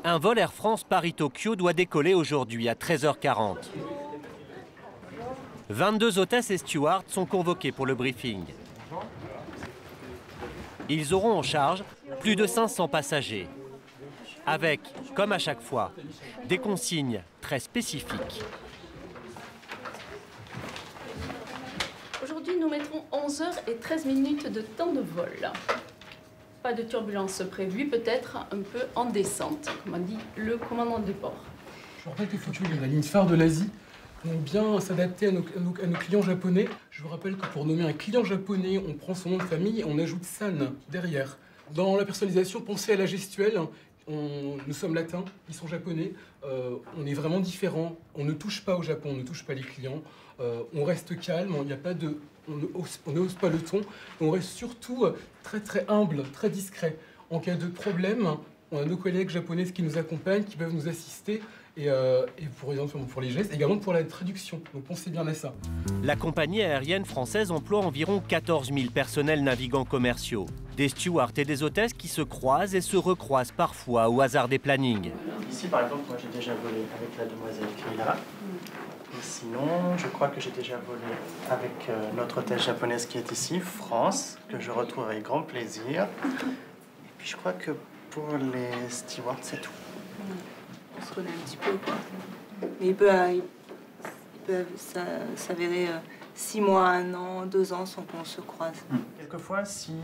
Un vol Air France Paris-Tokyo doit décoller aujourd'hui à 13h40. 22 hôtesses et stewards sont convoqués pour le briefing. Ils auront en charge plus de 500 passagers, avec, comme à chaque fois, des consignes très spécifiques. Aujourd'hui, nous mettrons 11h13 de temps de vol. Pas de turbulence prévue, peut-être un peu en descente, comme a dit le commandant de bord. Je rappelle que Tokyo est la ligne phare de l'Asie. On bien s'adapter à nos clients japonais. Je vous rappelle que pour nommer un client japonais, on prend son nom de famille et on ajoute san derrière. Dans la personnalisation, pensez à la gestuelle. Nous sommes latins, ils sont japonais. On est vraiment différents. On ne touche pas au Japon, on ne touche pas les clients. On reste calme, il n'y a pas de, on ne hausse pas le ton. On reste surtout très humble, très discret. En cas de problème, on a nos collègues japonaises qui nous accompagnent, qui peuvent nous assister. Et pour les gestes, également pour la traduction. Donc pensez bien à ça. La compagnie aérienne française emploie environ 14 000 personnels navigants commerciaux. Des stewards et des hôtesses qui se croisent et se recroisent parfois au hasard des plannings. Ici, par exemple, moi j'ai déjà volé avec la demoiselle Keila. Et sinon, je crois que j'ai déjà volé avec notre hôtesse japonaise qui est ici, France, que je retrouve avec grand plaisir. Et puis je crois que pour les stewards, c'est tout. On se connaît un petit peu, quoi. Mais il peut s'avérer 6 mois, 1 an, 2 ans sans qu'on se croise. Quelquefois, si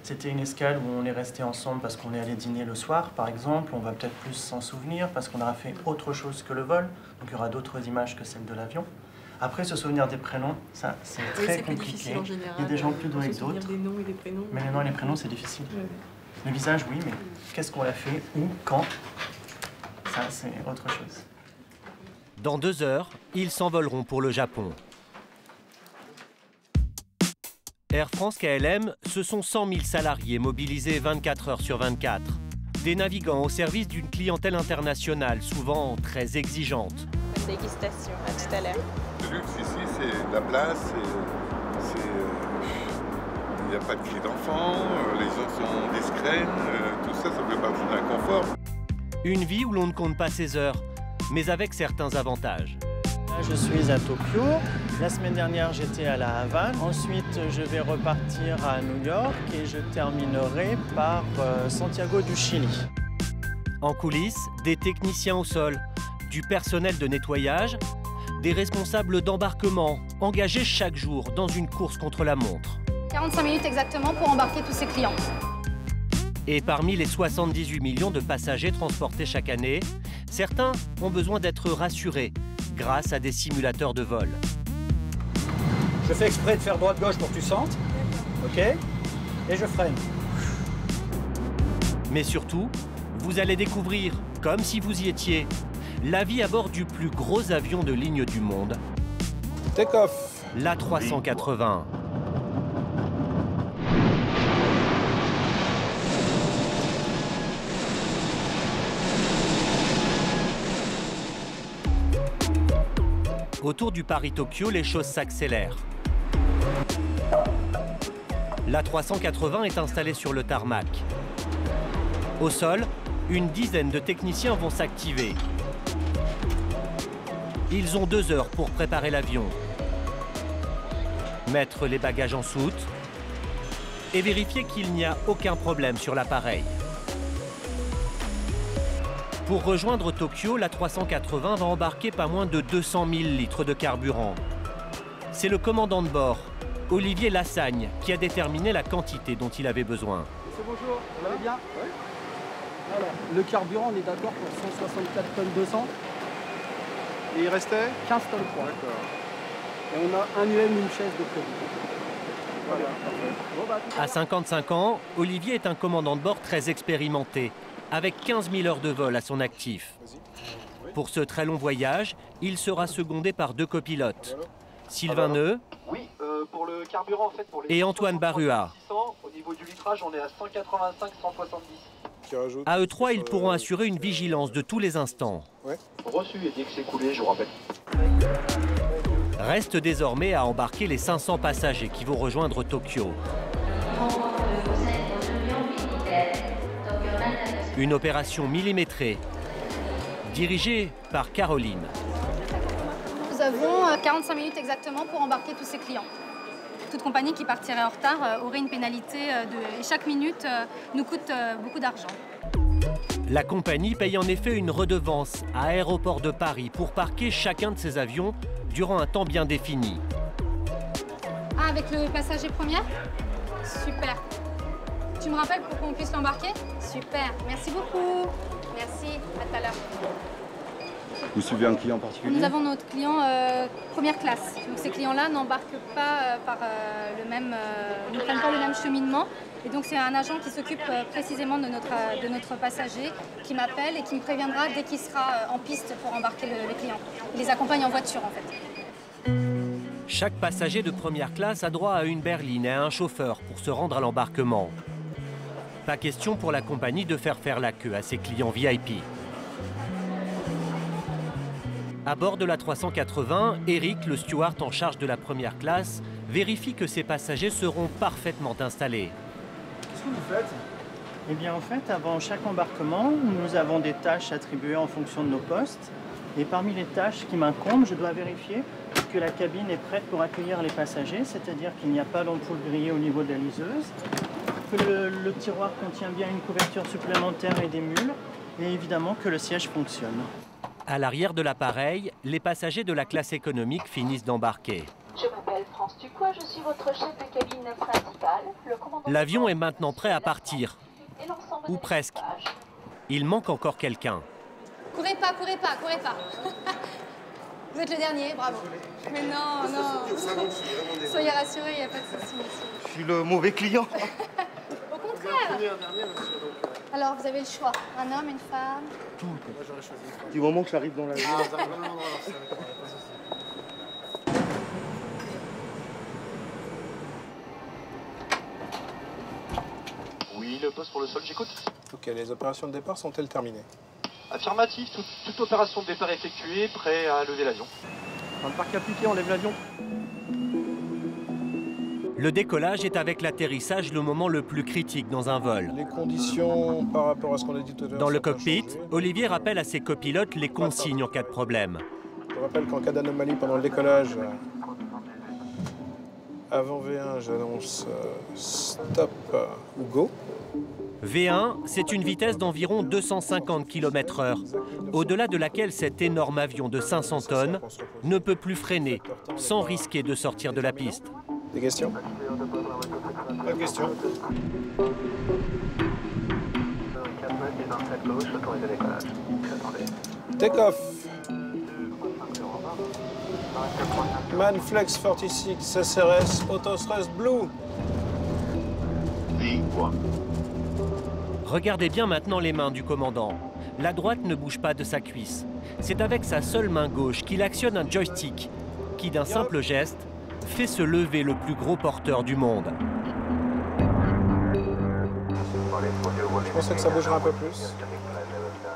c'était une escale où on est resté ensemble parce qu'on est allé dîner le soir, par exemple, on va peut-être plus s'en souvenir parce qu'on aura fait autre chose que le vol. Donc il y aura d'autres images que celles de l'avion. Après, se souvenir des prénoms, ça c'est très compliqué. En général, il y a des gens plus doués que d'autres. Les noms et les prénoms. Mais les noms et les prénoms, c'est difficile. Le visage, oui, mais qu'est-ce qu'on l'a fait, où, quand? Ça, c'est autre chose. Dans 2 heures, ils s'envoleront pour le Japon. Air France KLM, ce sont 100 000 salariés mobilisés 24 heures sur 24. Des navigants au service d'une clientèle internationale, souvent très exigeante. Dégustation, à tout à l'heure. Le luxe ici, c'est la place, il n'y a pas de cris d'enfants, les gens sont discrets, tout ça, ça fait partie d'un confort. Une vie où l'on ne compte pas ses heures, mais avec certains avantages. Là, je suis à Tokyo. La semaine dernière, j'étais à La Havane. Ensuite, je vais repartir à New York et je terminerai par Santiago du Chili. En coulisses, des techniciens au sol, du personnel de nettoyage, des responsables d'embarquement engagés chaque jour dans une course contre la montre. 45 minutes exactement pour embarquer tous ces clients. Et parmi les 78 millions de passagers transportés chaque année, certains ont besoin d'être rassurés grâce à des simulateurs de vol. Je fais exprès de faire droite-gauche pour que tu sentes, ok? Et je freine. Mais surtout, vous allez découvrir, comme si vous y étiez, la vie à bord du plus gros avion de ligne du monde, Take-off. l'A380. Autour du Paris-Tokyo, les choses s'accélèrent. L'A380 est installée sur le tarmac. Au sol, une dizaine de techniciens vont s'activer. Ils ont 2 heures pour préparer l'avion, mettre les bagages en soute et vérifier qu'il n'y a aucun problème sur l'appareil. Pour rejoindre Tokyo, l'A380 va embarquer pas moins de 200 000 litres de carburant. C'est le commandant de bord, Olivier Lassagne, qui a déterminé la quantité dont il avait besoin. Bonjour, vous allez bien? Oui. Alors, le carburant, on est d'accord pour 164 tonnes 200. Et il restait 15 tonnes 3. D'accord. Et on a un UM, une chaise de prévu. Voilà, parfait. À 55 ans, Olivier est un commandant de bord très expérimenté, avec 15 000 heures de vol à son actif. Pour ce très long voyage, il sera secondé par 2 copilotes, Sylvain Neu pour le carburant, en fait, pour les et Antoine Barua. 600, au niveau du litrage, on est à 185-170. À eux 3, ils pourront assurer une vigilance de tous les instants. Ouais. Reçu, et dès que c'est coulé, je vous rappelle. Reste désormais à embarquer les 500 passagers qui vont rejoindre Tokyo. Rencontre le conseil de l'avion militaire, Tokyo International. Une opération millimétrée, dirigée par Caroline. Nous avons 45 minutes exactement pour embarquer tous ces clients. Toute compagnie qui partirait en retard aurait une pénalité et chaque minute nous coûte beaucoup d'argent. La compagnie paye en effet une redevance à Aéroport de Paris pour parquer chacun de ses avions durant un temps bien défini. Ah, avec le passager première? Super. Tu me rappelles pour qu'on puisse l'embarquer? Super, merci beaucoup. Merci, à tout à l'heure. Vous suivez un client particulier? Nous avons notre client première classe. Donc ces clients-là n'embarquent pas ne prennent pas le même cheminement. Et donc c'est un agent qui s'occupe précisément de notre passager qui m'appelle et qui me préviendra dès qu'il sera en piste pour embarquer les clients. Il les accompagne en voiture en fait. Chaque passager de première classe a droit à une berline et à un chauffeur pour se rendre à l'embarquement. Pas question pour la compagnie de faire la queue à ses clients VIP. À bord de la 380, Eric, le steward en charge de la première classe, vérifie que ses passagers seront parfaitement installés. Qu'est-ce que vous faites? Eh bien, en fait, avant chaque embarquement, nous avons des tâches attribuées en fonction de nos postes. Et parmi les tâches qui m'incombent, je dois vérifier que la cabine est prête pour accueillir les passagers, c'est-à-dire qu'il n'y a pas d'ampoule grillée au niveau de la liseuse, que le tiroir contient bien une couverture supplémentaire et des mules, et évidemment que le siège fonctionne. À l'arrière de l'appareil, les passagers de la classe économique finissent d'embarquer. Je m'appelle France Tucois, je suis votre chef de cabine principal. L'avion est maintenant prêt à partir. Ou presque. Il manque encore quelqu'un. Courez pas, courez pas, courez pas. Vous êtes le dernier, bravo. Mais non, non. Soyez rassurés, il n'y a pas de souci, monsieur. Je suis le mauvais client. Au contraire. Alors, vous avez le choix. Un homme, une femme. Tout. Du moment que j'arrive dans la vie. Oui, le poste pour le sol, j'écoute. Ok, les opérations de départ sont-elles terminées? Affirmatif, toute opération de départ effectuée, prêt à lever l'avion. Dans le parc appliqué, on lève l'avion. Le décollage est avec l'atterrissage le moment le plus critique dans un vol. Les conditions par rapport à ce qu'on a dit tout à l'heure. Dans le cockpit, Olivier rappelle à ses copilotes les consignes en cas de problème. Je rappelle qu'en cas d'anomalie pendant le décollage, avant V1, j'annonce stop ou go. V1, c'est une vitesse d'environ 250 km/h, au-delà de laquelle cet énorme avion de 500 tonnes ne peut plus freiner sans risquer de sortir de la piste. Des questions? Pas de questions. Take off. Manflex 46 SRS Autothrust Blue. Regardez bien maintenant les mains du commandant. La droite ne bouge pas de sa cuisse. C'est avec sa seule main gauche qu'il actionne un joystick qui, d'un simple geste, fait se lever le plus gros porteur du monde. Je pensais que ça bougerait un peu plus.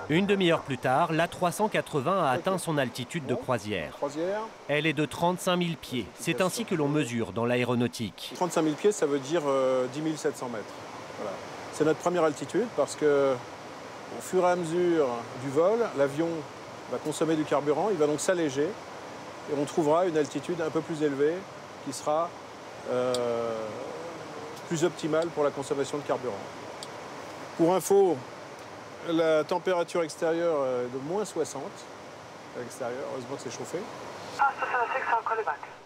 Une demi-heure plus tard, l'A380 a atteint son altitude de croisière. Elle est de 35 000 pieds. C'est ainsi que l'on mesure dans l'aéronautique. 35 000 pieds, ça veut dire 10 700 mètres. Voilà. C'est notre première altitude parce que, au fur et à mesure du vol, l'avion va consommer du carburant, il va donc s'alléger et on trouvera une altitude un peu plus élevée qui sera plus optimale pour la consommation de carburant. Pour info, la température extérieure est de moins 60 à l'extérieur, heureusement que c'est chauffé.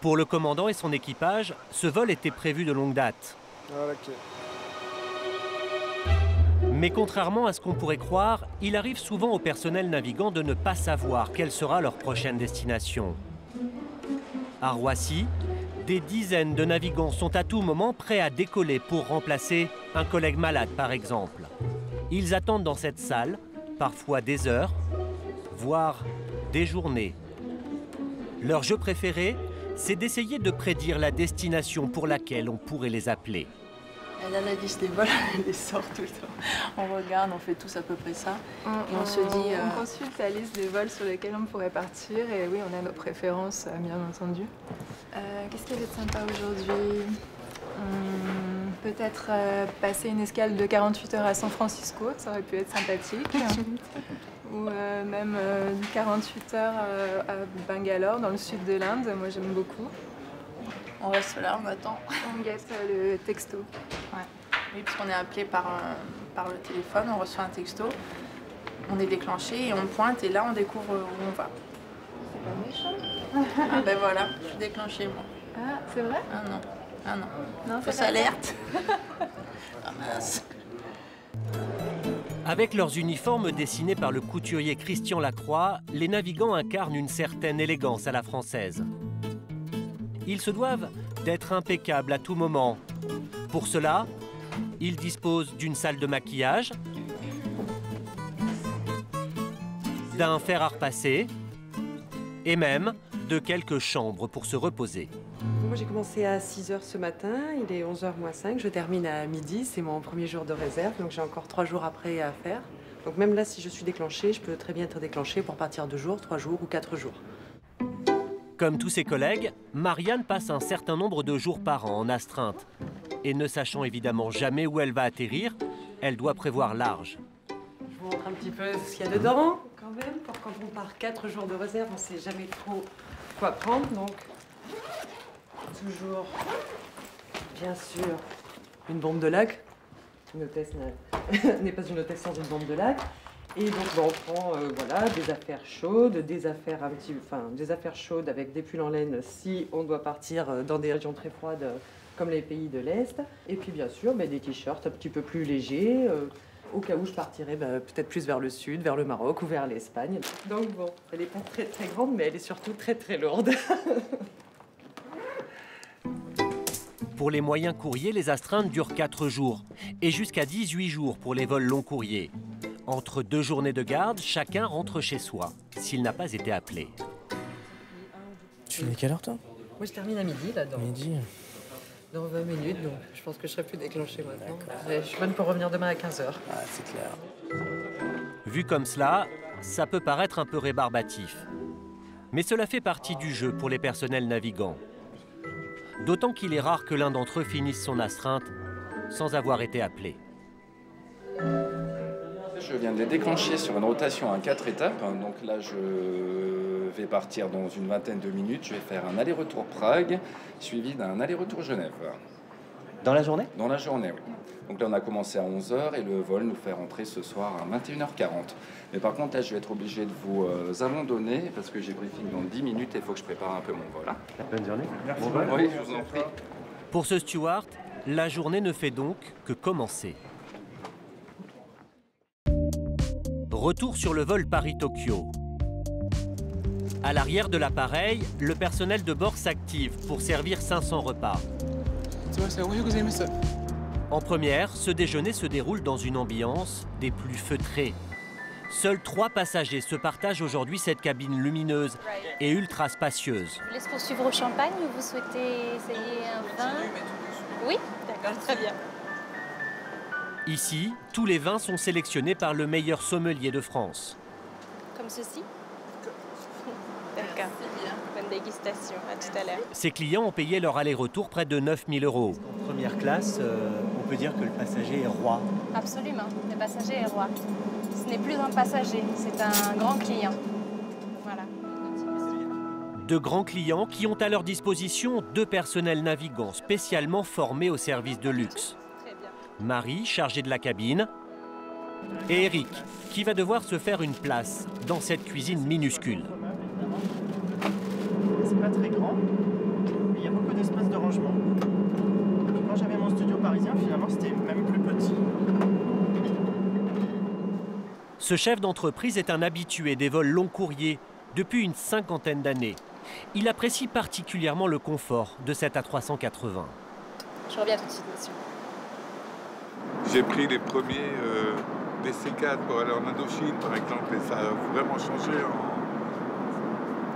Pour le commandant et son équipage, ce vol était prévu de longue date. Voilà, okay. Mais contrairement à ce qu'on pourrait croire, il arrive souvent au personnel navigant de ne pas savoir quelle sera leur prochaine destination. À Roissy, des dizaines de navigants sont à tout moment prêts à décoller pour remplacer un collègue malade, par exemple. Ils attendent dans cette salle, parfois des heures, voire des journées. Leur jeu préféré, c'est d'essayer de prédire la destination pour laquelle on pourrait les appeler. Elle a la liste des vols, elle les sort tout le temps. On regarde, on fait tous à peu près ça. Et on se dit... On consulte la liste des vols sur lesquels on pourrait partir. Et oui, on a nos préférences, bien entendu. Qu'est-ce qui va être sympa aujourd'hui? Peut-être passer une escale de 48 heures à San Francisco, ça aurait pu être sympathique. Ou même 48 heures à Bangalore, dans le sud de l'Inde. Moi, j'aime beaucoup. On reste là, on attend. On guette le texto. Ouais. Oui, parce qu'on est appelé par le téléphone, on reçoit un texto, on est déclenché et on pointe et là on découvre où on va. C'est pas méchant. Ah ben voilà, je suis déclenchée moi. Ah, c'est vrai? Ah non, ah non. Non, fausse alerte. Ah mince. Avec leurs uniformes dessinés par le couturier Christian Lacroix, les navigants incarnent une certaine élégance à la française. Ils se doivent d'être impeccables à tout moment. Pour cela, ils disposent d'une salle de maquillage, d'un fer à repasser et même de quelques chambres pour se reposer. Moi j'ai commencé à 6 h ce matin, il est 11 h moins 5, je termine à midi, c'est mon premier jour de réserve, donc j'ai encore 3 jours après à faire. Donc même là si je suis déclenchée, je peux très bien être déclenchée pour partir 2 jours, 3 jours ou 4 jours. Comme tous ses collègues, Marianne passe un certain nombre de jours par an en astreinte. Et ne sachant évidemment jamais où elle va atterrir, elle doit prévoir large. Je vous montre un petit peu ce qu'il y a dedans, quand même, pour quand on part 4 jours de réserve, on ne sait jamais trop quoi prendre. Donc, toujours, bien sûr, une bombe de lac. Une hôtesse n'est pas une hôtesse sans une bombe de lac. Et donc on prend voilà, des affaires chaudes, des affaires chaudes avec des pulls en laine si on doit partir dans des régions très froides comme les pays de l'Est. Et puis bien sûr des t-shirts un petit peu plus légers au cas où je partirais peut-être plus vers le sud, vers le Maroc ou vers l'Espagne. Donc bon, elle n'est pas très très grande mais elle est surtout très très lourde. Pour les moyens courriers, les astreintes durent 4 jours et jusqu'à 18 jours pour les vols long courriers. Entre 2 journées de garde, chacun rentre chez soi, s'il n'a pas été appelé. Tu finis quelle heure, toi? Moi, je termine à midi, là, Midi. dans 20 minutes, donc je pense que je serai plus déclenchée maintenant. Je suis bonne pour revenir demain à 15 h. Ah, c'est clair. Vu comme cela, ça peut paraître un peu rébarbatif. Mais cela fait partie du jeu pour les personnels navigants. D'autant qu'il est rare que l'un d'entre eux finisse son astreinte sans avoir été appelé. Je viens de les déclencher sur une rotation à 4 étapes. Donc là, je vais partir dans une vingtaine de minutes. Je vais faire un aller-retour Prague, suivi d'un aller-retour Genève. Dans la journée? Dans la journée, oui. Donc là, on a commencé à 11 h et le vol nous fait rentrer ce soir à 21 h 40. Mais par contre, là, je vais être obligé de vous abandonner parce que j'ai briefing dans 10 minutes et il faut que je prépare un peu mon vol. Bonne journée. Merci. Oui, je vous en prie. Pour ce steward, la journée ne fait donc que commencer. Retour sur le vol Paris-Tokyo. À l'arrière de l'appareil, le personnel de bord s'active pour servir 500 repas. En première, ce déjeuner se déroule dans une ambiance des plus feutrées. Seuls 3 passagers se partagent aujourd'hui cette cabine lumineuse et ultra spacieuse. Vous voulez poursuivre au champagne ou vous souhaitez essayer un vin? Oui, d'accord, très bien. Ici, tous les vins sont sélectionnés par le meilleur sommelier de France. Comme ceci? D'accord, bonne dégustation, à tout à l'heure. Ses clients ont payé leur aller-retour près de 9 000 €. Première classe, on peut dire que le passager est roi. Absolument, le passager est roi. Ce n'est plus un passager, c'est un grand client. Voilà. De grands clients qui ont à leur disposition 2 personnels navigants spécialement formés au service de luxe. Marie, chargée de la cabine, et Eric, qui va devoir se faire une place dans cette cuisine minuscule. C'est pas très grand, mais il y a beaucoup d'espace de rangement. Quand j'avais mon studio parisien, finalement, c'était même plus petit. Ce chef d'entreprise est un habitué des vols long courriers depuis une 50aine d'années. Il apprécie particulièrement le confort de cet A380. Je reviens tout de suite, monsieur. J'ai pris les premiers DC-4 pour aller en Indochine, par exemple, et ça a vraiment changé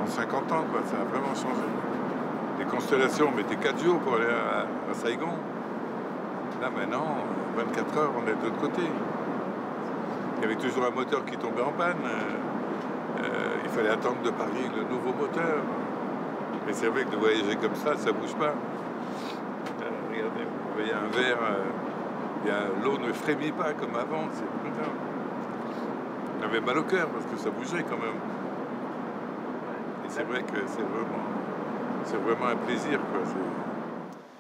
en 50 ans, quoi. Ça a vraiment changé. Les constellations, on mettait 4 jours pour aller à Saigon. Là, maintenant, 24 heures, on est de l'autre côté. Il y avait toujours un moteur qui tombait en panne. Il fallait attendre de Paris le nouveau moteur. Mais c'est vrai que de voyager comme ça ne bouge pas. Regardez, voyez un verre, l'eau ne frémit pas comme avant, c'est incroyable. J'avais mal au cœur parce que ça bougeait quand même. Et c'est vrai que c'est vraiment un plaisir, quoi.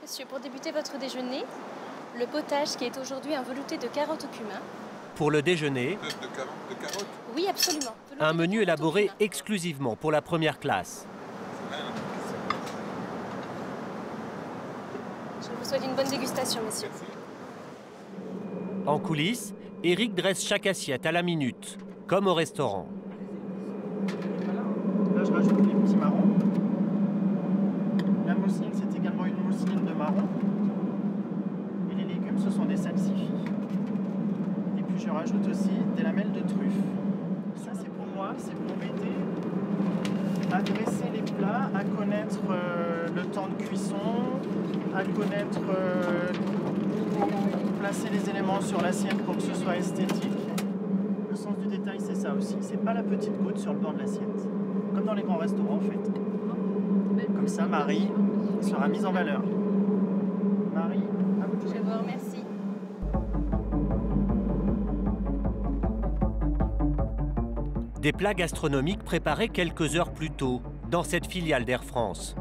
Monsieur, pour débuter votre déjeuner, le potage qui est aujourd'hui un velouté de carottes au cumin. Pour le déjeuner, De carottes? Oui, absolument. un menu élaboré exclusivement pour la première classe. Je vous souhaite une bonne dégustation, messieurs. En coulisses, Eric dresse chaque assiette à la minute, comme au restaurant. Là, je rajoute les petits marrons. La mousseline, c'est également une mousseline de marron. Et les légumes, ce sont des salsifis. Et puis, je rajoute aussi des lamelles de truffe. Ça, c'est pour moi, c'est pour m'aider à dresser les plats, à connaître le temps de cuisson, à connaître, placer les éléments sur l'assiette pour que ce soit esthétique. Le sens du détail, c'est ça aussi. C'est pas la petite goutte sur le bord de l'assiette. Comme dans les grands restaurants, en fait. Comme ça, Marie sera mise en valeur. Marie, à vous de jouer. Je vous remercie. Des plats gastronomiques préparés quelques heures plus tôt dans cette filiale d'Air France.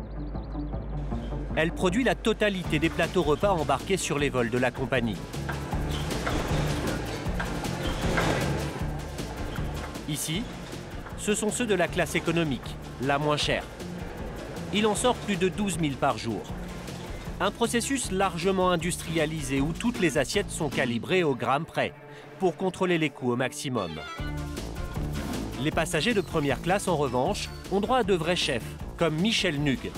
Elle produit la totalité des plateaux repas embarqués sur les vols de la compagnie. Ici, ce sont ceux de la classe économique, la moins chère. Il en sort plus de 12 000 par jour. Un processus largement industrialisé où toutes les assiettes sont calibrées au gramme près pour contrôler les coûts au maximum. Les passagers de première classe, en revanche, ont droit à de vrais chefs, comme Michel Nug,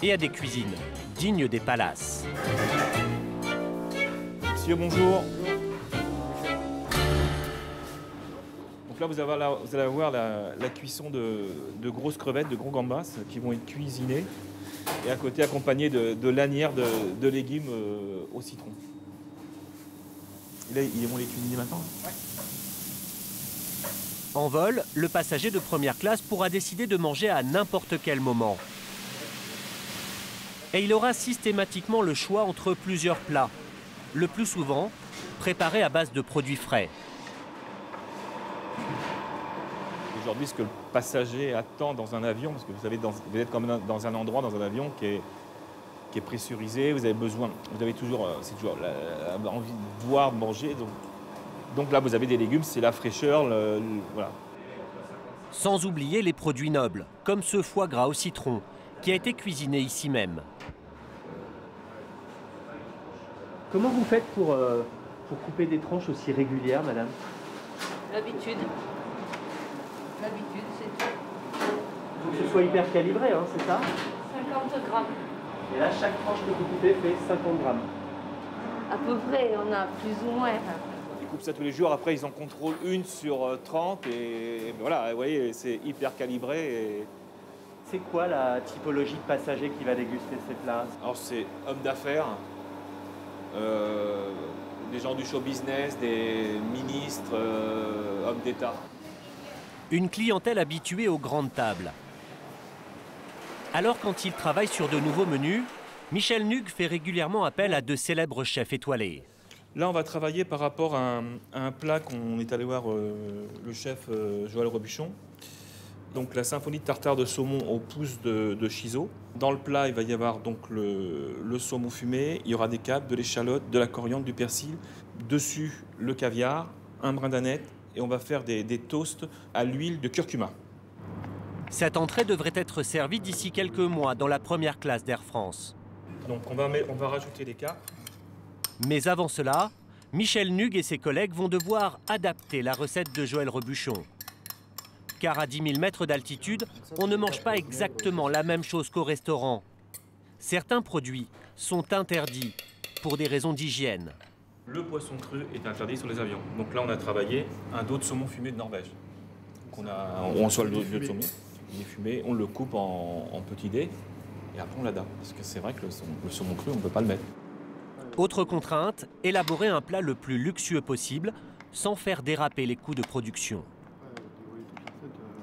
et à des cuisines dignes des palaces. Monsieur, bonjour. Donc là, vous allez avoir la cuisson de grosses crevettes, de gros gambas qui vont être cuisinées et à côté accompagnées de lanières de légumes au citron. Et là, ils vont les cuisiner maintenant. Ouais. En vol, le passager de première classe pourra décider de manger à n'importe quel moment. Et il aura systématiquement le choix entre plusieurs plats, le plus souvent préparés à base de produits frais. Aujourd'hui, ce que le passager attend dans un avion, parce que vous êtes comme dans un endroit, dans un avion qui est pressurisé, vous avez toujours envie de boire, de manger. Donc là, vous avez des légumes, c'est la fraîcheur, voilà. Sans oublier les produits nobles, comme ce foie gras au citron, qui a été cuisiné ici même. Comment vous faites pour couper des tranches aussi régulières, madame? L'habitude. L'habitude, c'est tout. Il faut que ce soit hyper calibré, hein, c'est ça? 50 grammes. Et là, chaque tranche que vous coupez fait 50 grammes. À peu près, on a plus ou moins. Ils coupent ça tous les jours, après ils en contrôlent une sur 30 et voilà, vous voyez, c'est hyper calibré. Et... C'est quoi la typologie de passager qui va déguster ces plats? Alors c'est hommes d'affaires, des gens du show business, des ministres, hommes d'État. Une clientèle habituée aux grandes tables. Alors quand il travaille sur de nouveaux menus, Michel Nug fait régulièrement appel à de célèbres chefs étoilés. Là, on va travailler par rapport à un plat qu'on est allé voir le chef Joël Robuchon. Donc la symphonie de tartare de saumon aux pousses de Chiso. Dans le plat, il va y avoir donc le saumon fumé, il y aura des capres, de l'échalote, de la coriandre, du persil. Dessus, le caviar, un brin d'aneth et on va faire des toasts à l'huile de curcuma. Cette entrée devrait être servie d'ici quelques mois dans la première classe d'Air France. Donc on va rajouter les capres. Mais avant cela, Michel Nug et ses collègues vont devoir adapter la recette de Joël Robuchon. Car à 10 000 mètres d'altitude, on ne mange pas exactement la même chose qu'au restaurant. Certains produits sont interdits pour des raisons d'hygiène. Le poisson cru est interdit sur les avions. Donc là, on a travaillé un dos de saumon fumé de Norvège. Donc on reçoit le dos de saumon, il est fumé, on le coupe en petits dés et après on l'adapte. Parce que c'est vrai que le saumon cru, on ne peut pas le mettre. Autre contrainte, élaborer un plat le plus luxueux possible sans faire déraper les coûts de production.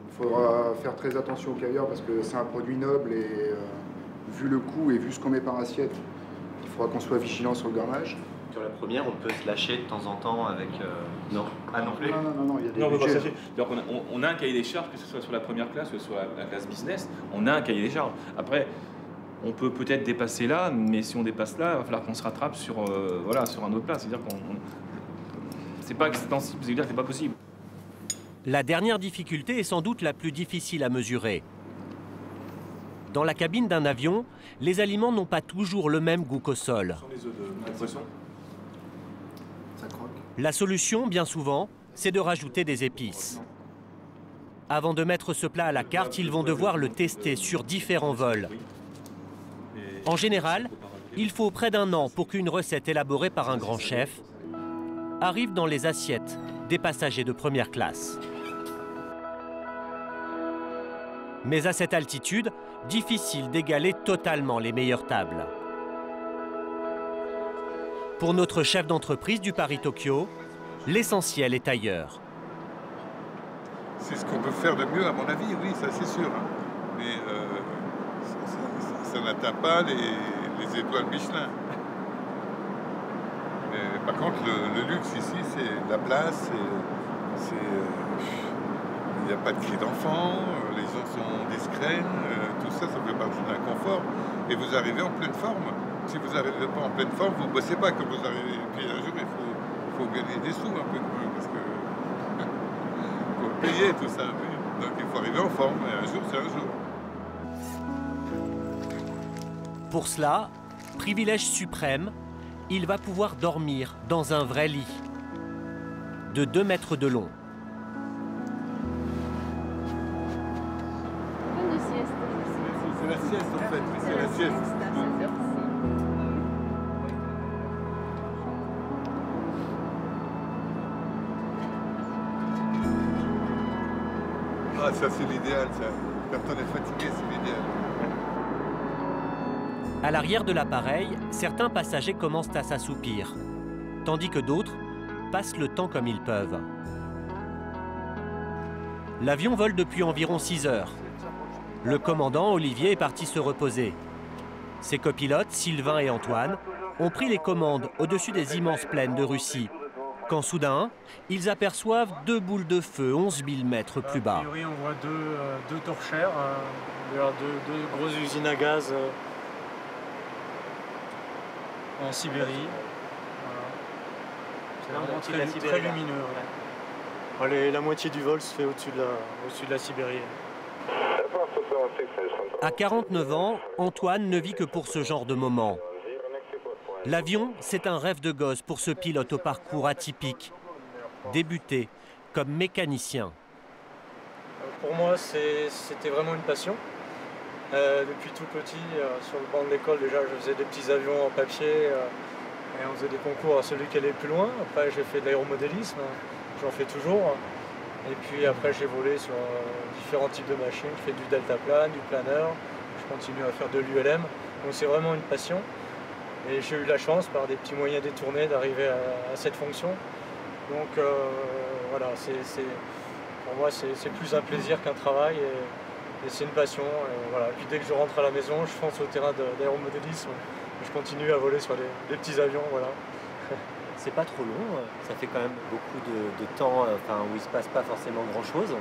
Il faudra faire très attention au caviar parce que c'est un produit noble et vu le coût et vu ce qu'on met par assiette, faudra qu'on soit vigilant sur le garage. Sur la première, on peut se lâcher de temps en temps avec... Non. Ah non plus. Non, il y a des non, budgets. Donc on a un cahier des charges, que ce soit sur la première classe ou sur la classe business, on a un cahier des charges. Après, on peut peut-être dépasser là, mais si on dépasse là, il va falloir qu'on se rattrape sur, voilà, sur un autre plat. C'est-à-dire qu'on... C'est pas extensible, c'est-à-dire que c'est pas possible. La dernière difficulté est sans doute la plus difficile à mesurer. Dans la cabine d'un avion, les aliments n'ont pas toujours le même goût qu'au sol. Les œufs de poisson. Ça croque. La solution, bien souvent, c'est de rajouter des épices. Avant de mettre ce plat à la carte, ils vont devoir le tester sur différents vols. En général, il faut près d'1 an pour qu'une recette élaborée par un grand chef arrive dans les assiettes des passagers de première classe. Mais à cette altitude, difficile d'égaler totalement les meilleures tables. Pour notre chef d'entreprise du Paris-Tokyo, l'essentiel est ailleurs. C'est ce qu'on peut faire de mieux, à mon avis, oui, ça c'est sûr. Hein. Mais ça n'atteint pas les étoiles Michelin. Mais, par contre, le luxe ici, c'est la place, il n'y a pas de cris d'enfants, les gens sont discrets, tout ça, ça fait partie d'un confort. Et vous arrivez en pleine forme. Si vous n'arrivez pas en pleine forme, vous ne bossez pas comme vous arrivez. Et puis un jour, il faut gagner des sous un peu, parce que faut payer tout ça. Donc il faut arriver en forme, et un jour, c'est un jour. Pour cela, privilège suprême, il va pouvoir dormir dans un vrai lit de 2 mètres de long. C'est la sieste en fait, c'est la sieste. Ah, ça c'est l'idéal, ça. Quand on est fatigué, c'est l'idéal. À l'arrière de l'appareil, certains passagers commencent à s'assoupir, tandis que d'autres passent le temps comme ils peuvent. L'avion vole depuis environ 6 heures. Le commandant, Olivier, est parti se reposer. Ses copilotes, Sylvain et Antoine, ont pris les commandes au-dessus des immenses plaines de Russie, quand soudain, ils aperçoivent 2 boules de feu 11 000 mètres plus bas. A priori, on voit deux torchères, deux grosses usines à gaz en Sibérie. Voilà. C'est vraiment très lumineux. Ouais. La moitié du vol se fait au-dessus de la Sibérie. À 49 ans, Antoine ne vit que pour ce genre de moment. L'avion, c'est un rêve de gosse pour ce pilote au parcours atypique. Débuté comme mécanicien. Pour moi, c'était vraiment une passion. Depuis tout petit, sur le banc de l'école, déjà, je faisais des petits avions en papier. Et on faisait des concours à celui qui allait le plus loin. Après, j'ai fait de l'aéromodélisme. J'en fais toujours. Et puis après, j'ai volé sur différents types de machines. Je fais du deltaplane, du planeur. Je continue à faire de l'ULM. Donc c'est vraiment une passion. Et j'ai eu la chance, par des petits moyens détournés, d'arriver à cette fonction. Donc voilà, pour moi, c'est plus un plaisir qu'un travail. Et c'est une passion. Et voilà. Et puis dès que je rentre à la maison, je fonce au terrain d'aéromodélisme. Je continue à voler sur des petits avions. Voilà. C'est pas trop long, ça fait quand même beaucoup de temps où il ne se passe pas forcément grand-chose.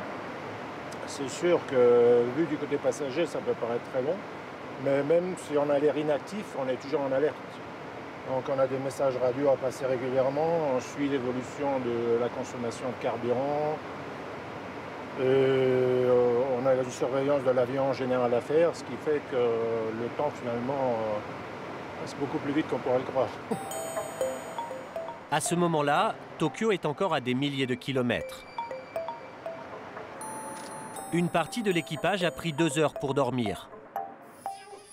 C'est sûr que, vu du côté passager, ça peut paraître très long. Mais même si on a l'air inactif, on est toujours en alerte. Donc on a des messages radio à passer régulièrement, on suit l'évolution de la consommation de carburant. On a une surveillance de l'avion en général à faire, ce qui fait que le temps finalement passe beaucoup plus vite qu'on pourrait le croire. À ce moment-là, Tokyo est encore à des milliers de kilomètres. Une partie de l'équipage a pris 2 heures pour dormir.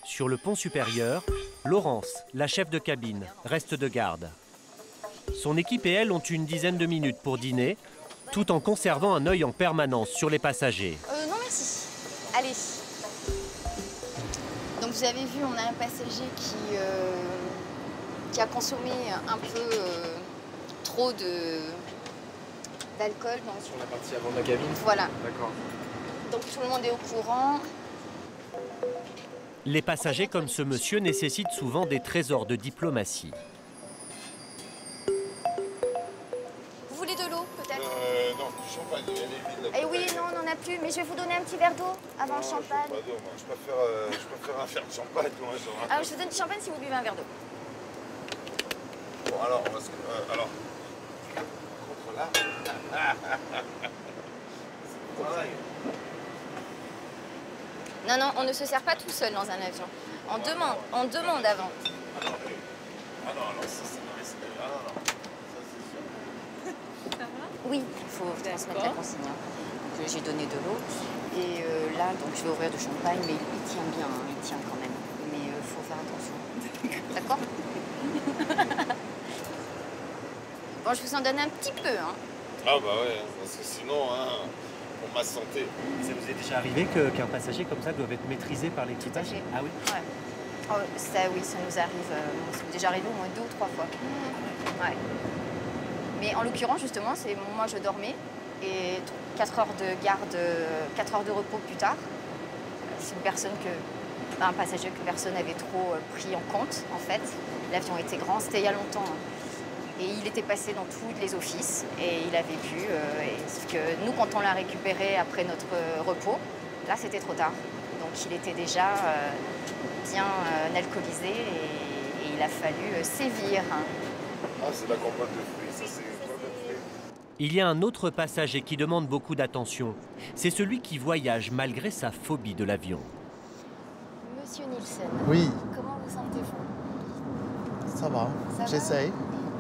Sur le pont supérieur, Laurence, la chef de cabine, reste de garde. Son équipe et elle ont une dizaine de minutes pour dîner, tout en conservant un œil en permanence sur les passagers. Non merci. Allez. Donc vous avez vu, on a un passager qui a consommé un peu trop d'alcool. Sur la partie avant de la cabine. Voilà. D'accord. Donc tout le monde est au courant. Les passagers comme ce monsieur nécessitent souvent des trésors de diplomatie. Vous voulez de l'eau, peut-être? Non, du champagne, elle est vide. Eh oui, non, on n'en a plus, mais je vais vous donner un petit verre d'eau avant le champagne. Je préfère un verre de champagne. Moi, Alors, je vous donne du champagne si vous buvez un verre d'eau. Bon, alors, on va se... alors... Contre là. Non, non, on ne se sert pas tout seul dans un avion. On demande avant. Ah non, alors ça, c'est... Ah non, non. Ça, c'est sûr. Oui, il faut transmettre la consigne. Donc, j'ai donné de l'eau. Et là, donc, je vais ouvrir du champagne, mais il tient bien, hein, il tient quand même. Mais il faut faire attention. D'accord? Bon, je vous en donne un petit peu. Hein. Ah bah ouais, parce que sinon, hein, pour ma santé. Ça vous est déjà arrivé qu'un passager comme ça doive être maîtrisé par l'équipage? Ah oui? Ouais. Oh, ça, oui, ça nous arrive. Ça m'est déjà arrivé au moins 2 ou 3 fois. Ouais. Mais en l'occurrence, justement, c'est moi je dormais et 4 heures de garde, 4 heures de repos plus tard, c'est un passager que personne n'avait trop pris en compte, en fait. L'avion était grand, c'était il y a longtemps. Hein. Et il était passé dans tous les offices et il avait vu. Sauf que nous, quand on l'a récupéré après notre repos, là, c'était trop tard. Donc, il était déjà bien alcoolisé et il a fallu sévir. Hein. Ah, c'est la compote de fruits, ça c'est quoi de fruits? Il y a un autre passager qui demande beaucoup d'attention. C'est celui qui voyage malgré sa phobie de l'avion. Monsieur Nielsen, oui. Comment vous sentez-vous? Ça va, j'essaye.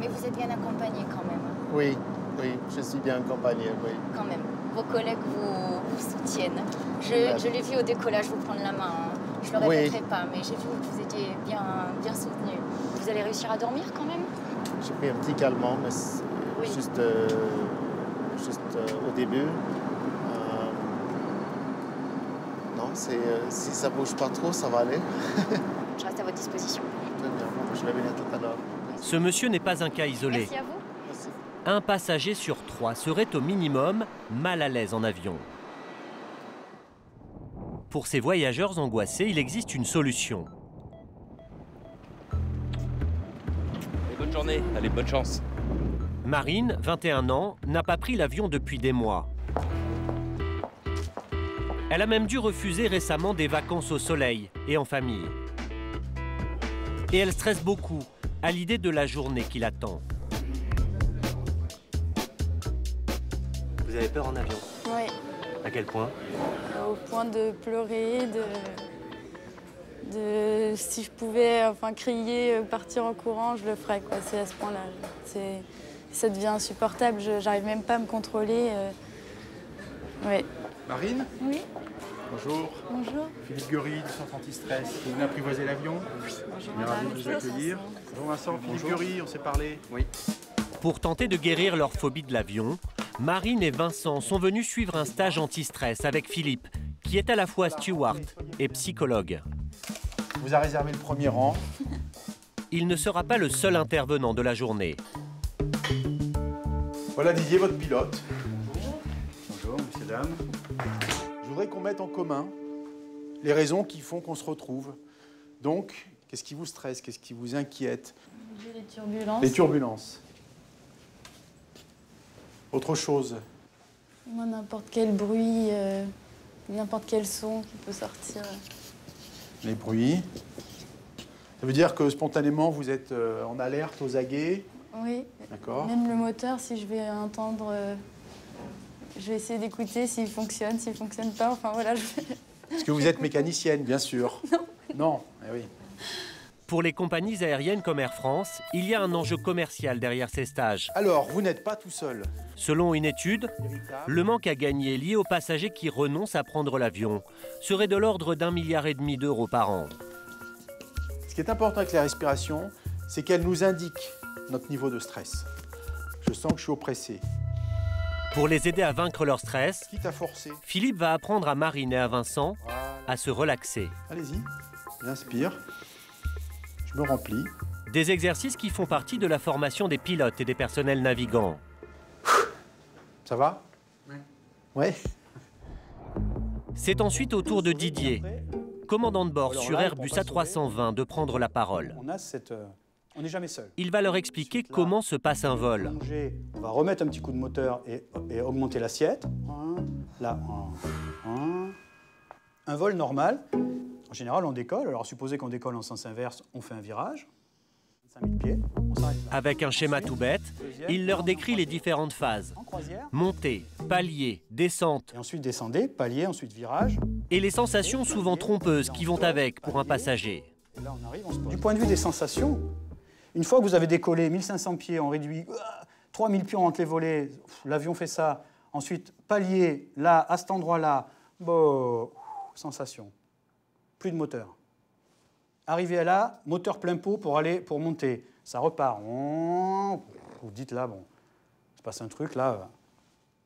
Mais vous êtes bien accompagné quand même. Oui, oui, je suis bien accompagné, oui. Quand même. Vos collègues vous soutiennent. Je l'ai vu au décollage vous prendre la main. Hein. Je ne le répéterai pas, mais j'ai vu que vous étiez bien soutenu. Vous allez réussir à dormir quand même? J'ai pris un petit calmant, mais juste au début. Non, si ça bouge pas trop, ça va aller. Je reste à votre disposition. Très bien, je vais venir tout à l'heure. Ce monsieur n'est pas un cas isolé. Merci à vous. Merci. Un passager sur 3 serait au minimum mal à l'aise en avion. Pour ces voyageurs angoissés, il existe une solution. Et bonne journée, allez, bonne chance. Marine, 21 ans, n'a pas pris l'avion depuis des mois. Elle a même dû refuser récemment des vacances au soleil et en famille. Et elle stresse beaucoup à l'idée de la journée qui l'attend. Vous avez peur en avion? Oui. À quel point? Au point de pleurer, si je pouvais crier, partir en courant, je le ferais. C'est à ce point-là. Ça devient insupportable, j'arrive même pas à me contrôler. Ouais. Marine? Oui. Bonjour. Bonjour. Philippe Guery du centre anti-stress. Vous venez apprivoiser l'avion? Bonjour. On est ravis de vous accueillir. Bonjour Vincent, Philippe Guery, on s'est parlé. Oui. Pour tenter de guérir leur phobie de l'avion, Marine et Vincent sont venus suivre un stage anti-stress avec Philippe, qui est à la fois steward et psychologue. On vous a réservé le premier rang. Il ne sera pas le seul intervenant de la journée. Voilà Didier, votre pilote. Bonjour, messieurs, dames. Je voudrais qu'on mette en commun les raisons qui font qu'on se retrouve. Donc, qu'est-ce qui vous stresse? Qu'est-ce qui vous inquiète? Les turbulences. Les turbulences. Autre chose? Moi, n'importe quel bruit, n'importe quel son qui peut sortir. Les bruits. Ça veut dire que spontanément, vous êtes en alerte, aux aguets? Oui. D'accord. Même le moteur, si je vais entendre... je vais essayer d'écouter s'il fonctionne pas. Enfin, voilà. Est-ce que vous êtes mécanicienne, bien sûr? Non. Non, eh oui. Pour les compagnies aériennes comme Air France, il y a un enjeu commercial derrière ces stages. Alors, vous n'êtes pas tout seul. Selon une étude, le manque à gagner lié aux passagers qui renoncent à prendre l'avion serait de l'ordre d'1,5 milliard d'euros par an. Ce qui est important avec la respiration, c'est qu'elle nous indique notre niveau de stress. Je sens que je suis oppressé. Pour les aider à vaincre leur stress, Quitte à forcer. Philippe va apprendre à Marine et à Vincent à se relaxer. Allez-y, j'inspire. Je me remplis. Des exercices qui font partie de la formation des pilotes et des personnels navigants. Ça va? Ouais. C'est ensuite au tour de Didier. commandant de bord Alors sur là, Airbus pour pas A320 de prendre la parole. On n'est jamais seul. Il va leur expliquer comment se passe un vol. On va remettre un petit coup de moteur et augmenter l'assiette. Là, un vol normal. En général, on décolle. Alors, supposez qu'on décolle en sens inverse, on fait un virage. 5000 pieds, on s'arrête là. Avec un schéma tout bête, il leur décrit les différentes phases. Montée, palier, descente. Et ensuite descendez, palier, ensuite virage. Et les sensations souvent trompeuses qui vont avec pour un passager. Et là, on arrive, on se pose. Du point de vue des sensations, une fois que vous avez décollé 1500 pieds, on réduit 3000 pieds, on rentre les volets, l'avion fait ça. Ensuite, palier, là, à cet endroit-là, bon, sensation. Plus de moteur. Arrivé à là, moteur plein pot pour monter. Ça repart. Vous dites là, bon, il se passe un truc, là.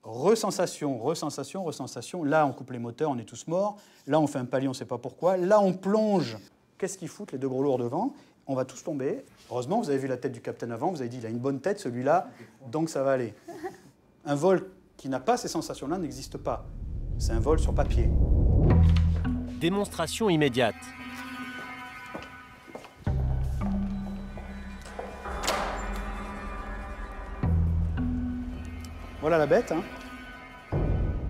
Resensation, resensation, resensation. Là, on coupe les moteurs, on est tous morts. Là, on fait un palier, on ne sait pas pourquoi. Là, on plonge. Qu'est-ce qu'ils foutent, les deux gros lourds devant? On va tous tomber. Heureusement, vous avez vu la tête du capitaine avant, vous avez dit, il a une bonne tête, celui-là, donc ça va aller. Un vol qui n'a pas ces sensations-là n'existe pas. C'est un vol sur papier. Démonstration immédiate. Voilà la bête.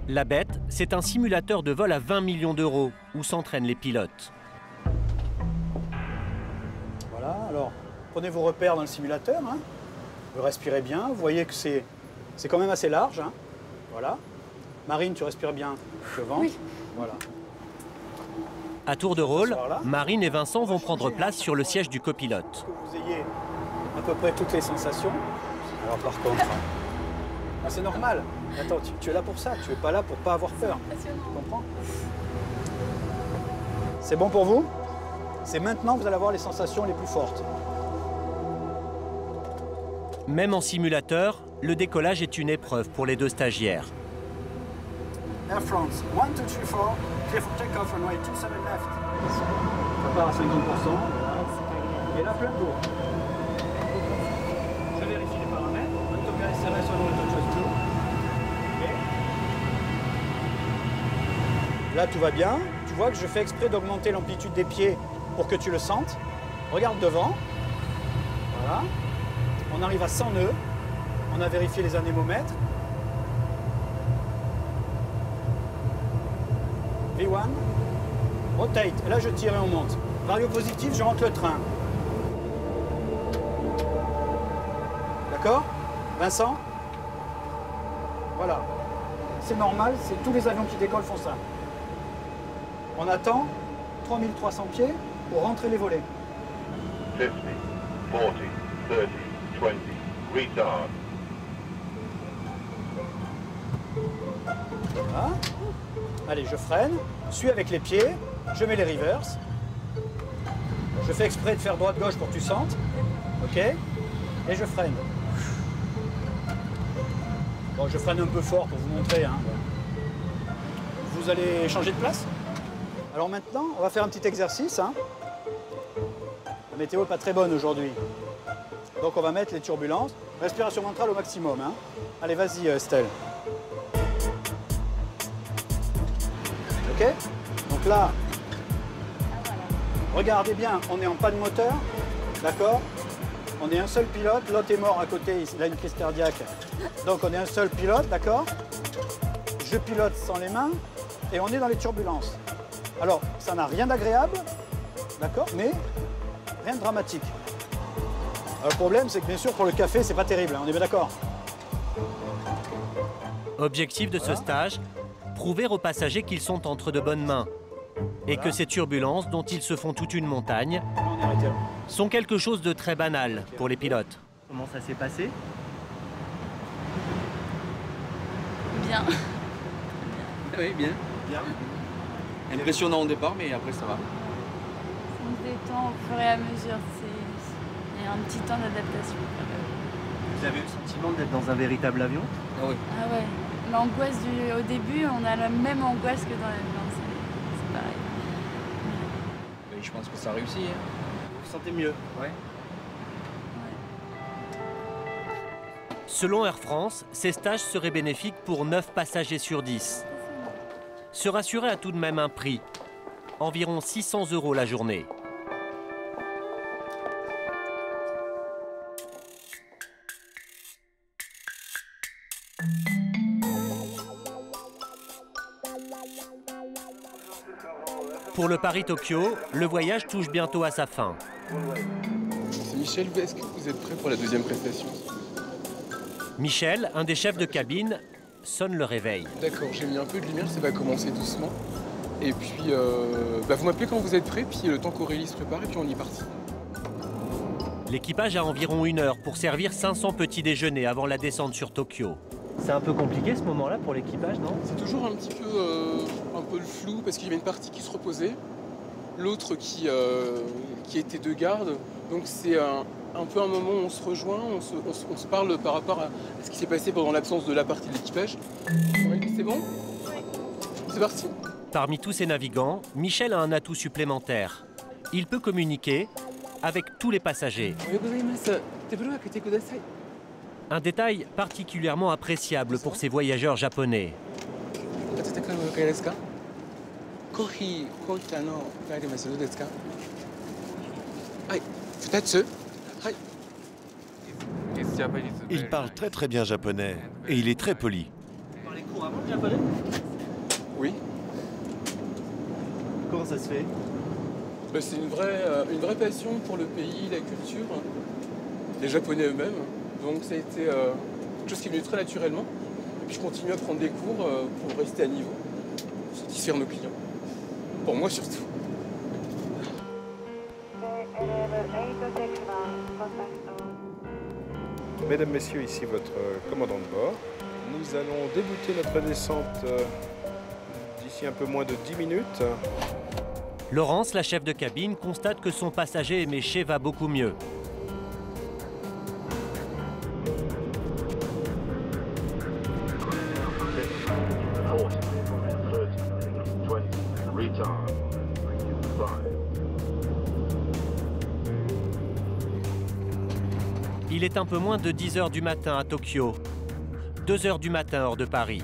La bête, c'est un simulateur de vol à 20 millions d'euros où s'entraînent les pilotes. Voilà, alors prenez vos repères dans le simulateur. Vous respirez bien, vous voyez que c'est quand même assez large. Voilà. Marine, tu respires bien le ventre. Oui. Voilà. À tour de rôle, Marine et Vincent vont prendre place sur le siège du copilote. Que vous ayez à peu près toutes les sensations. Alors par contre, c'est normal. Attends, tu es là pour ça, tu n'es pas là pour pas avoir peur. Tu comprends? C'est bon pour vous? C'est maintenant que vous allez avoir les sensations les plus fortes. Même en simulateur, le décollage est une épreuve pour les deux stagiaires. Air France, 1, 2, 3, 4, clear for take-off, runway 27 left. Ça part à 50%. Et là, plein de tours. Je vérifie les paramètres. SMS on auto choice 2. Là, tout va bien. Tu vois que je fais exprès d'augmenter l'amplitude des pieds pour que tu le sentes. Regarde devant. Voilà. On arrive à 100 nœuds. On a vérifié les anémomètres. V1. Rotate. Et là, je tire et on monte. Vario positif, je rentre le train. D'accord? Vincent? Voilà. C'est normal, c'est tous les avions qui décollent font ça. On attend 3300 pieds pour rentrer les volets. 50, 40, 30, 20, retard. Voilà. Allez, je freine, suis avec les pieds, je mets les reverse. Je fais exprès de faire droite-gauche pour que tu sentes. OK? Et je freine. Bon, je freine un peu fort pour vous montrer. Vous allez changer de place? Alors maintenant, on va faire un petit exercice. La météo n'est pas très bonne aujourd'hui. Donc on va mettre les turbulences. Respiration ventrale au maximum. Allez, vas-y, Estelle. OK? Donc là, regardez bien, on est en panne moteur. D'accord? On est un seul pilote, l'autre est mort à côté, il a une crise cardiaque. Donc on est un seul pilote, d'accord? Je pilote sans les mains et on est dans les turbulences. Alors, ça n'a rien d'agréable, d'accord? Mais rien de dramatique. Alors, le problème, c'est que bien sûr, pour le café, c'est pas terrible, on est bien d'accord? Objectif de ce stage, prouver aux passagers qu'ils sont entre de bonnes mains. Et que ces turbulences, dont ils se font toute une montagne, sont quelque chose de très banal pour les pilotes. Comment ça s'est passé? Bien. Oui, bien. Bien. Impressionnant au départ, mais après ça va. On se détend au fur et à mesure. Il y a un petit temps d'adaptation quand même. Vous avez eu le sentiment d'être dans un véritable avion? Ah oui. Ah ouais. L'angoisse au début, on a la même angoisse que dans l'avion. C'est pareil. Mais je pense que ça réussit. Vous vous sentez mieux? Ouais. Selon Air France, ces stages seraient bénéfiques pour 9 passagers sur 10. Se rassurer a tout de même un prix. environ 600 € la journée. Pour le Paris-Tokyo, le voyage touche bientôt à sa fin. C'est Michel, est-ce que vous êtes prêt pour la deuxième prestation? Michel, un des chefs de cabine, sonne le réveil. D'accord, j'ai mis un peu de lumière, ça va commencer doucement. Et puis, vous m'appelez quand vous êtes prêt, puis le temps qu'Aurélie se prépare, et puis on y est parti. L'équipage a environ 1 heure pour servir 500 petits déjeuners avant la descente sur Tokyo. C'est un peu compliqué ce moment-là pour l'équipage, non? C'est toujours un petit peu le flou, parce qu'il y avait une partie qui se reposait, l'autre qui était de garde. Donc c'est un peu un moment où on se rejoint, on se parle par rapport à ce qui s'est passé pendant l'absence de la partie de l'équipage. Oui, c'est bon? C'est parti. Parmi tous ces navigants, Michel a un atout supplémentaire. Il peut communiquer avec tous les passagers. Un détail particulièrement appréciable pour ces voyageurs japonais. Il parle très bien japonais et il est très poli. Vous parlez couramment le japonais? Oui. Comment ça se fait? C'est une vraie passion pour le pays, la culture, les Japonais eux-mêmes. Donc ça a été quelque chose qui est venu très naturellement. Et puis je continue à prendre des cours pour rester à niveau, satisfaire nos clients. Pour moi surtout. Mesdames, Messieurs, ici votre commandant de bord. Nous allons débuter notre descente d'ici un peu moins de 10 minutes. Laurence, la chef de cabine, constate que son passager éméché va beaucoup mieux. Il est un peu moins de 10 h du matin à Tokyo, 2 h du matin hors de Paris.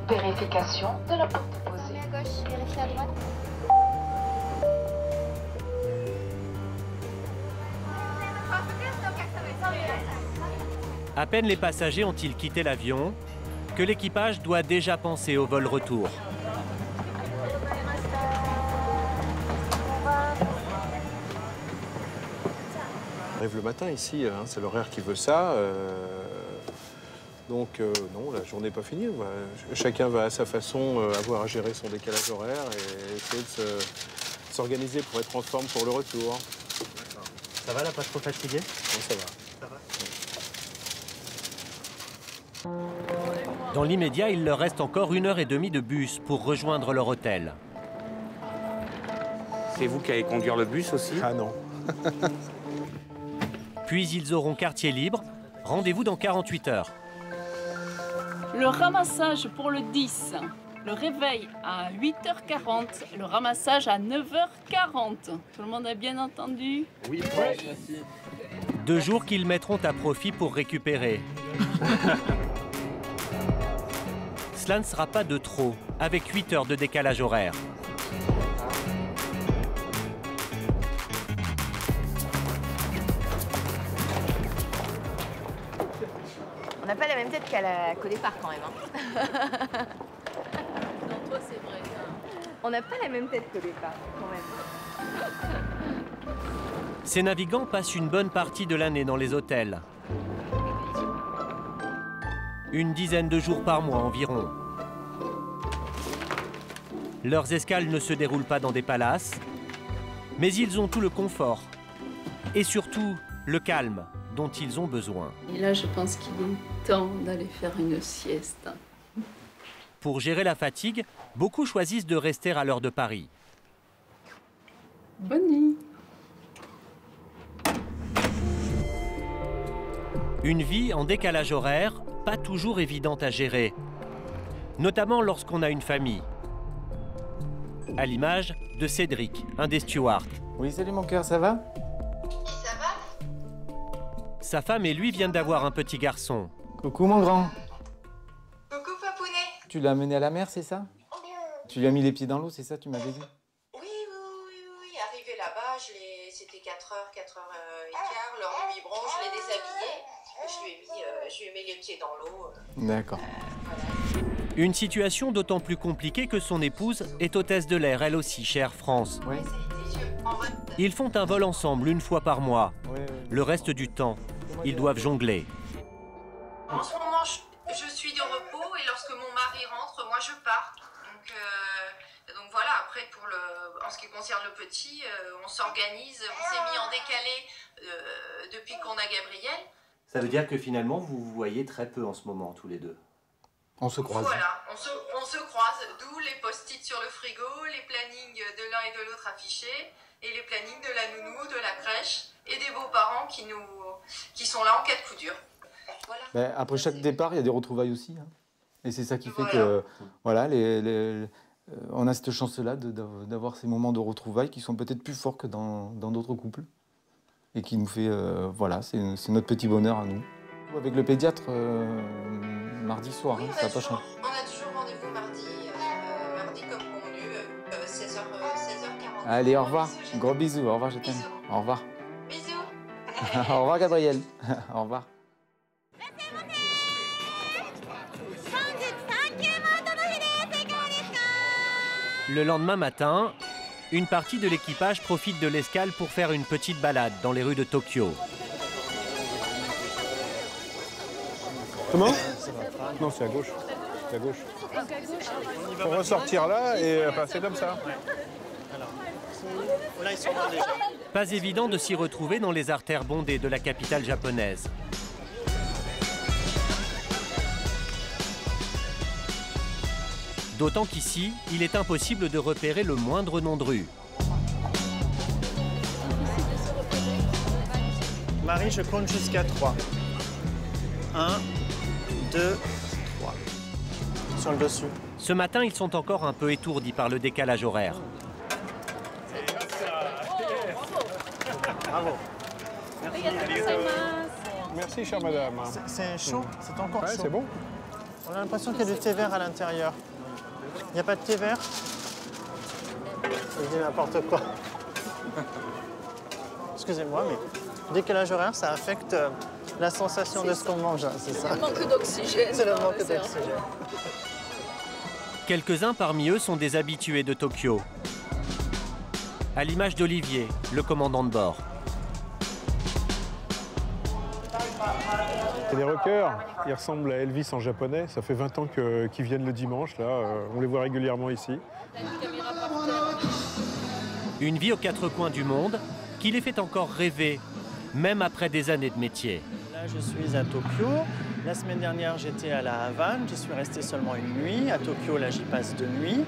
Vérification de la porte posée. À gauche, vérifiez à droite. À peine les passagers ont-ils quitté l'avion que l'équipage doit déjà penser au vol retour. On arrive le matin ici, hein, c'est l'horaire qui veut ça. Donc non, la journée n'est pas finie. Chacun va à sa façon avoir à gérer son décalage horaire et essayer de s'organiser pour être en forme pour le retour. Ça va là, pas trop fatigué? Non, ça va. Dans l'immédiat, il leur reste encore 1 h 30 de bus pour rejoindre leur hôtel. C'est vous qui allez conduire le bus aussi? Ah non. Puis ils auront quartier libre. Rendez-vous dans 48 heures. Le ramassage pour le 10. Le réveil à 8h40. Le ramassage à 9h40. Tout le monde a bien entendu? Oui, merci. 2 jours qu'ils mettront à profit pour récupérer. Cela ne sera pas de trop, avec 8 heures de décalage horaire. On n'a pas la même tête qu'au départ quand même. Hein. Non, toi c'est vrai. On n'a pas la même tête qu'au départ quand même. Ces navigants passent une bonne partie de l'année dans les hôtels. Une dizaine de jours par mois environ. Leurs escales ne se déroulent pas dans des palaces, mais ils ont tout le confort et surtout le calme dont ils ont besoin. Et là, je pense qu'il est temps d'aller faire une sieste. Pour gérer la fatigue, beaucoup choisissent de rester à l'heure de Paris. Bonne nuit. Une vie en décalage horaire, pas toujours évidente à gérer, notamment lorsqu'on a une famille. À l'image de Cédric, un des stewards. Oui, salut mon cœur, ça va? Ça va? Sa femme et lui viennent d'avoir un petit garçon. Coucou mon grand. Coucou papounet. Tu l'as amené à la mer, c'est ça? Tu lui as mis les pieds dans l'eau, c'est ça, tu m'avais dit? Oui. Arrivé là-bas, c'était 4h, 4h15, l'heure du biberon, je l'ai déshabillé. Je lui ai mis les pieds dans l'eau. D'accord. Une situation d'autant plus compliquée que son épouse est hôtesse de l'air, elle aussi, chez Air France. Oui. Ils font un vol ensemble une fois par mois. Le reste du temps, ils doivent jongler. En ce moment, je suis de repos et lorsque mon mari rentre, moi je pars. Donc voilà, après en ce qui concerne le petit, on s'organise, on s'est mis en décalé depuis qu'on a Gabriel. Ça veut dire que finalement, vous vous voyez très peu en ce moment, tous les deux. On se croise. Voilà, on se croise, d'où les post-it sur le frigo, les plannings de l'un et de l'autre affichés, et les plannings de la nounou, de la crèche, et des beaux-parents qui sont là en cas de coup dur. Voilà. Ben, après chaque départ, il y a des retrouvailles aussi. Hein. Et c'est ça qui fait que voilà, on a cette chance-là d'avoir ces moments de retrouvailles qui sont peut-être plus forts que dans d'autres couples. Et qui nous fait, voilà, c'est notre petit bonheur à nous. Avec le pédiatre, mardi soir, hein, ça n'a pas changé. On a toujours rendez-vous mardi comme convenu, 16h40. Allez, au revoir. Gros bisous. Au revoir, je t'aime. Au revoir. Bisous. Au revoir, Gabriel. Au revoir. Le lendemain matin, une partie de l'équipage profite de l'escale pour faire une petite balade dans les rues de Tokyo. Comment? Non, c'est à gauche. C'est à gauche. Il faut ressortir là et passer comme ça. Là, ils sont là déjà. Pas évident de s'y retrouver dans les artères bondées de la capitale japonaise. D'autant qu'ici, il est impossible de repérer le moindre nom de rue. Marie, je compte jusqu'à 3. 1, 2, 3. Sur le dessus. Ce matin, ils sont encore un peu étourdis par le décalage horaire. Bravo. Merci, chère madame. C'est chaud, c'est encore chaud. C'est bon. On a l'impression qu'il y a du thé vert à l'intérieur. Il n'y a pas de thé vert? Je dis n'importe quoi. Excusez-moi, mais décalage horaire, ça affecte la sensation de ce qu'on mange, hein, c'est ça? Le manque d'oxygène. C'est le manque d'oxygène. Quelques-uns parmi eux sont des habitués de Tokyo. À l'image d'Olivier, le commandant de bord. C'est des rockers. Ils ressemblent à Elvis en japonais. Ça fait 20 ans qu'ils viennent le dimanche. Là, on les voit régulièrement ici. Une vie aux quatre coins du monde qui les fait encore rêver, même après des années de métier. Là, je suis à Tokyo. La semaine dernière, j'étais à La Havane. J'y suis resté seulement une nuit. À Tokyo, là, j'y passe 2 nuits.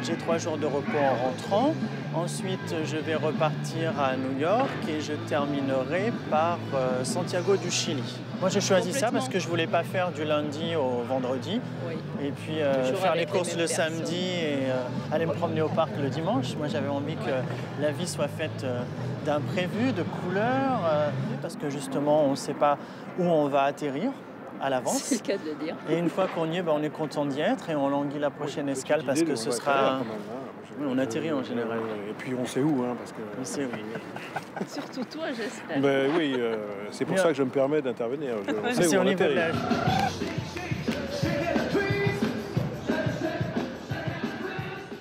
J'ai 3 jours de repos en rentrant. Ensuite, je vais repartir à New York et je terminerai par Santiago du Chili. Moi, j'ai choisi ça parce que je ne voulais pas faire du lundi au vendredi. Oui. Et puis faire les courses le samedi et aller me promener au parc le dimanche. Moi, j'avais envie que la vie soit faite d'imprévus, de couleurs, parce que justement, on ne sait pas où on va atterrir à l'avance. C'est le cas de le dire. Et une fois qu'on y est, on est content d'y être et on languit la prochaine escale parce que ce sera... On atterrit en général. Et puis on sait où, hein, parce que... On sait où. Surtout toi, j'espère. Ben oui, c'est pour ça que je me permets d'intervenir. On sait où on atterrit.